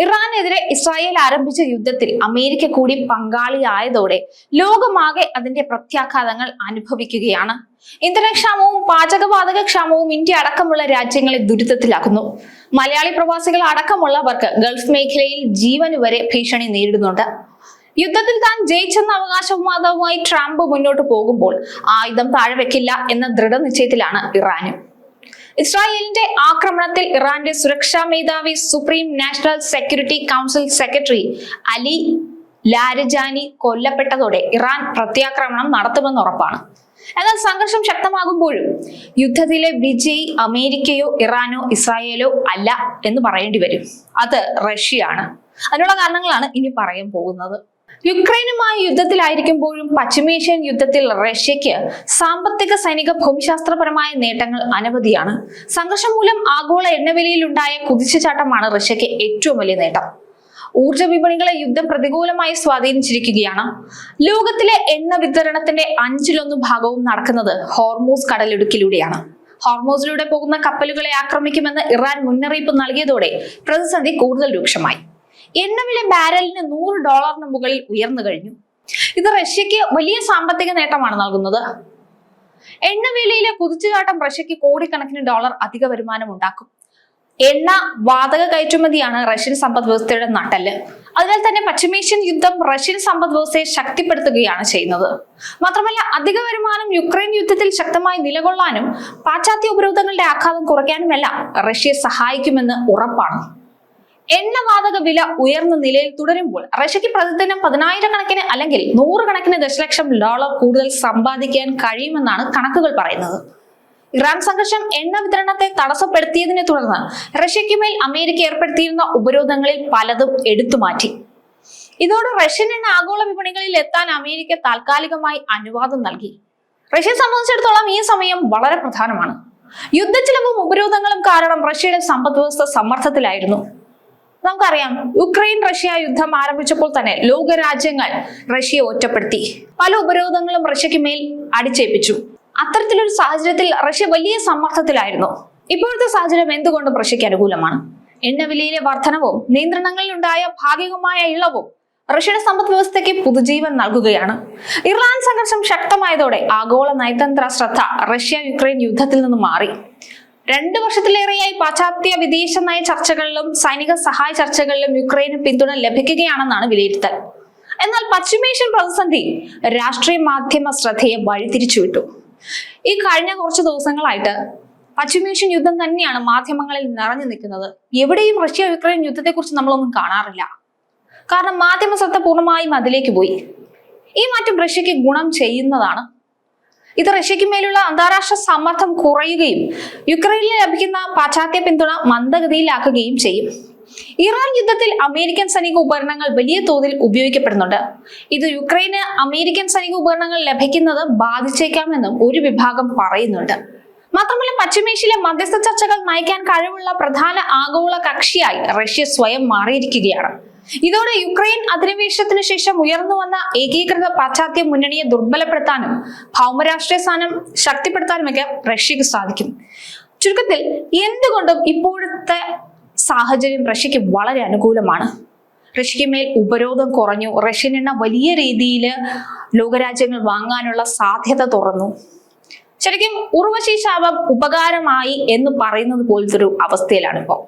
ഇറാനെതിരെ ഇസ്രായേൽ ആരംഭിച്ച യുദ്ധത്തിൽ അമേരിക്ക കൂടി പങ്കാളിയായതോടെ ലോകമാകെ അതിന്റെ പ്രത്യാഘാതങ്ങൾ അനുഭവിക്കുകയാണ്. ഇന്ധനക്ഷാമവും പാചകവാതക ക്ഷാമവും ഇന്ത്യ അടക്കമുള്ള രാജ്യങ്ങളെ ദുരിതത്തിലാക്കുന്നു. മലയാളി പ്രവാസികൾ അടക്കമുള്ളവർക്ക് ഗൾഫ് മേഖലയിൽ ജീവന് വരെ ഭീഷണി നേരിടുന്നുണ്ട്. യുദ്ധത്തിൽ താൻ ജയിച്ചെന്ന അവകാശവാദവുമായി ട്രംപ് മുന്നോട്ട് പോകുമ്പോൾ ആയുധം താഴെ വെക്കില്ല എന്ന ദൃഢനിശ്ചയത്തിലാണ് ഇറാനും. ഇസ്രായേലിന്റെ ആക്രമണത്തിൽ ഇറാന്റെ സുരക്ഷാ മേധാവി supreme national security council secretary Ali Larijani കൊല്ലപ്പെട്ടതോടെ ഇറാൻ പ്രത്യാക്രമണം നടത്തുമെന്ന് ഉറപ്പാണ്. എന്നാൽ സംഘർഷം ശക്തമാകുമ്പോഴും യുദ്ധത്തിലെ വിജയി അമേരിക്കയോ ഇറാനോ ഇസ്രായേലോ അല്ല എന്ന് പറയേണ്ടി വരും. അത് റഷ്യയാണ്. അതിനുള്ള കാരണങ്ങളാണ് ഇനി പറയാൻ പോകുന്നത്. യുക്രൈനുമായി യുദ്ധത്തിലായിരിക്കുമ്പോഴും പശ്ചിമേഷ്യൻ യുദ്ധത്തിൽ റഷ്യക്ക് സാമ്പത്തിക, സൈനിക, ഭൂമിശാസ്ത്രപരമായ നേട്ടങ്ങൾ അനവധിയാണ്. സംഘർഷം മൂലം ആഗോള എണ്ണവിലയിൽ ഉണ്ടായ കുതിച്ചുചാട്ടമാണ് റഷ്യക്ക് ഏറ്റവും വലിയ നേട്ടം. ഊർജ വിപണികളെ യുദ്ധം പ്രതികൂലമായി സ്വാധീനിച്ചിരിക്കുകയാണ്. ലോകത്തിലെ എണ്ണ വിതരണത്തിന്റെ 1/5 ഭാഗവും നടക്കുന്നത് ഹോർമൂസ് കടലിടുക്കിലൂടെയാണ്. ഹോർമൂസിലൂടെ പോകുന്ന കപ്പലുകളെ ആക്രമിക്കുമെന്ന് ഇറാൻ മുന്നറിയിപ്പ് നൽകിയതോടെ പ്രതിസന്ധി കൂടുതൽ രൂക്ഷമായി. എണ്ണവില ബാരലിന് $100 മുകളിൽ ഉയർന്നു കഴിഞ്ഞു. ഇത് റഷ്യക്ക് വലിയ സാമ്പത്തിക നേട്ടമാണ് നൽകുന്നത്. എണ്ണവിലയിലെ കുതിച്ചുചാട്ടം റഷ്യക്ക് കോടിക്കണക്കിന് ഡോളർ അധിക വരുമാനം ഉണ്ടാക്കും. എണ്ണ, വാതക കയറ്റുമതിയാണ് റഷ്യൻ സമ്പദ് വ്യവസ്ഥയുടെ നട്ടെല്ല്. അതിനാൽ തന്നെ പശ്ചിമേഷ്യൻ യുദ്ധം റഷ്യൻ സമ്പദ് വ്യവസ്ഥയെ ശക്തിപ്പെടുത്തുകയാണ് ചെയ്യുന്നത്. മാത്രമല്ല, അധിക വരുമാനം യുക്രൈൻ യുദ്ധത്തിൽ ശക്തമായി നിലകൊള്ളാനും പാശ്ചാത്യ ഉപരോധങ്ങളുടെ ആഘാതം കുറയ്ക്കാനുമെല്ലാം റഷ്യയെ സഹായിക്കുമെന്ന് ഉറപ്പാണ്. എണ്ണവാതക വില ഉയർന്ന നിലയിൽ തുടരുമ്പോൾ റഷ്യക്ക് പ്രതിദിനം 10,000 അല്ലെങ്കിൽ 100 ദശലക്ഷം ഡോളർ കൂടുതൽ സമ്പാദിക്കാൻ കഴിയുമെന്നാണ് കണക്കുകൾ പറയുന്നത്. ഇറാൻ സംഘർഷം എണ്ണ വിതരണത്തെ തടസ്സപ്പെടുത്തിയതിനെ തുടർന്ന് റഷ്യയ്ക്കുമേൽ അമേരിക്ക ഏർപ്പെടുത്തിയിരുന്ന ഉപരോധങ്ങളിൽ പലതും എടുത്തുമാറ്റി. ഇതോടെ റഷ്യൻ എണ്ണ ആഗോള വിപണികളിൽ എത്താൻ അമേരിക്ക താൽക്കാലികമായി അനുവാദം നൽകി. റഷ്യയെ സംബന്ധിച്ചിടത്തോളം ഈ സമയം വളരെ പ്രധാനമാണ്. യുദ്ധച്ചെലവും ഉപരോധങ്ങളും കാരണം റഷ്യയുടെ സമ്പദ് വ്യവസ്ഥ സമ്മർദ്ദത്തിലായിരുന്നു. നമുക്കറിയാം, യുക്രൈൻ റഷ്യ യുദ്ധം ആരംഭിച്ചപ്പോൾ തന്നെ ലോകരാജ്യങ്ങൾ റഷ്യയെ ഒറ്റപ്പെടുത്തി. പല ഉപരോധങ്ങളും റഷ്യക്ക് മേൽ അടിച്ചേൽപ്പിച്ചു. അത്തരത്തിലൊരു സാഹചര്യത്തിൽ റഷ്യ വലിയ സമ്മർദ്ദത്തിലായിരുന്നു. ഇപ്പോഴത്തെ സാഹചര്യം എന്തുകൊണ്ടും റഷ്യക്ക് അനുകൂലമാണ്. എണ്ണവിലയിലെ വർധനവും നിയന്ത്രണങ്ങളിലുണ്ടായ ഭാഗികമായ ഇളവും റഷ്യയുടെ സമ്പദ് വ്യവസ്ഥയ്ക്ക് പുതുജീവൻ നൽകുകയാണ്. ഇറാൻ സംഘർഷം ശക്തമായതോടെ ആഗോള നയതന്ത്ര ശ്രദ്ധ റഷ്യ യുക്രൈൻ യുദ്ധത്തിൽ നിന്ന് മാറി. 2 വർഷത്തിലേറെയായി പാശ്ചാത്യ വിദേശ നയ ചർച്ചകളിലും സൈനിക സഹായ ചർച്ചകളിലും യുക്രൈന് പിന്തുണ ലഭിക്കുകയാണെന്നാണ് വിലയിരുത്തൽ. എന്നാൽ പശ്ചിമേഷ്യൻ പ്രതിസന്ധി രാഷ്ട്രീയ മാധ്യമ ശ്രദ്ധയെ വഴിതിരിച്ചുവിട്ടു. ഈ കഴിഞ്ഞ കുറച്ച് ദിവസങ്ങളായിട്ട് പശ്ചിമേഷ്യൻ യുദ്ധം തന്നെയാണ് മാധ്യമങ്ങളിൽ നിറഞ്ഞു നിൽക്കുന്നത്. എവിടെയും റഷ്യ യുക്രൈൻ യുദ്ധത്തെക്കുറിച്ച് നമ്മളൊന്നും കാണാറില്ല. കാരണം മാധ്യമ ശ്രദ്ധ പൂർണ്ണമായും അതിലേക്ക് പോയി. ഈ മാറ്റം റഷ്യക്ക് ഗുണം ചെയ്യുന്നതാണ്. ഇത് റഷ്യക്ക് മേലുള്ള അന്താരാഷ്ട്ര സമ്മർദ്ദം കുറയുകയും യുക്രൈനിൽ ലഭിക്കുന്ന പാശ്ചാത്യ പിന്തുണ മന്ദഗതിയിലാക്കുകയും ചെയ്യും. ഇറാൻ യുദ്ധത്തിൽ അമേരിക്കൻ സൈനിക ഉപകരണങ്ങൾ വലിയ തോതിൽ ഉപയോഗിക്കപ്പെടുന്നുണ്ട്. ഇത് യുക്രൈന് അമേരിക്കൻ സൈനിക ഉപകരണങ്ങൾ ലഭിക്കുന്നത് ബാധിച്ചേക്കാമെന്നും ഒരു വിഭാഗം പറയുന്നുണ്ട്. മാത്രമല്ല, പശ്ചിമേഷ്യയിലെ മധ്യസ്ഥ ചർച്ചകൾ നയിക്കാൻ കഴിവുള്ള പ്രധാന ആഗോള കക്ഷിയായി റഷ്യ സ്വയം മാറിയിരിക്കുകയാണ്. ഇതോടെ യുക്രൈൻ അധിനിവേശത്തിന് ശേഷം ഉയർന്നു വന്ന ഏകീകൃത പാശ്ചാത്യ മുന്നണിയെ ദുർബലപ്പെടുത്താനും ഭൗമരാഷ്ട്രീയ സ്ഥാനം ശക്തിപ്പെടുത്താനുമൊക്കെ റഷ്യക്ക് സാധിക്കും. ചുരുക്കത്തിൽ, എന്തുകൊണ്ടും ഇപ്പോഴത്തെ സാഹചര്യം റഷ്യക്ക് വളരെ അനുകൂലമാണ്. റഷ്യക്ക് മേൽ ഉപരോധം കുറഞ്ഞു. റഷ്യൻ എണ്ണ വലിയ രീതിയിൽ ലോകരാജ്യങ്ങൾ വാങ്ങാനുള്ള സാധ്യത തുറന്നു. ശരിക്കും ഉർവശി ശാപം ഉപകാരമായി എന്ന് പറയുന്നത് പോലത്തെ ഒരു അവസ്ഥയിലാണ് ഇപ്പോൾ.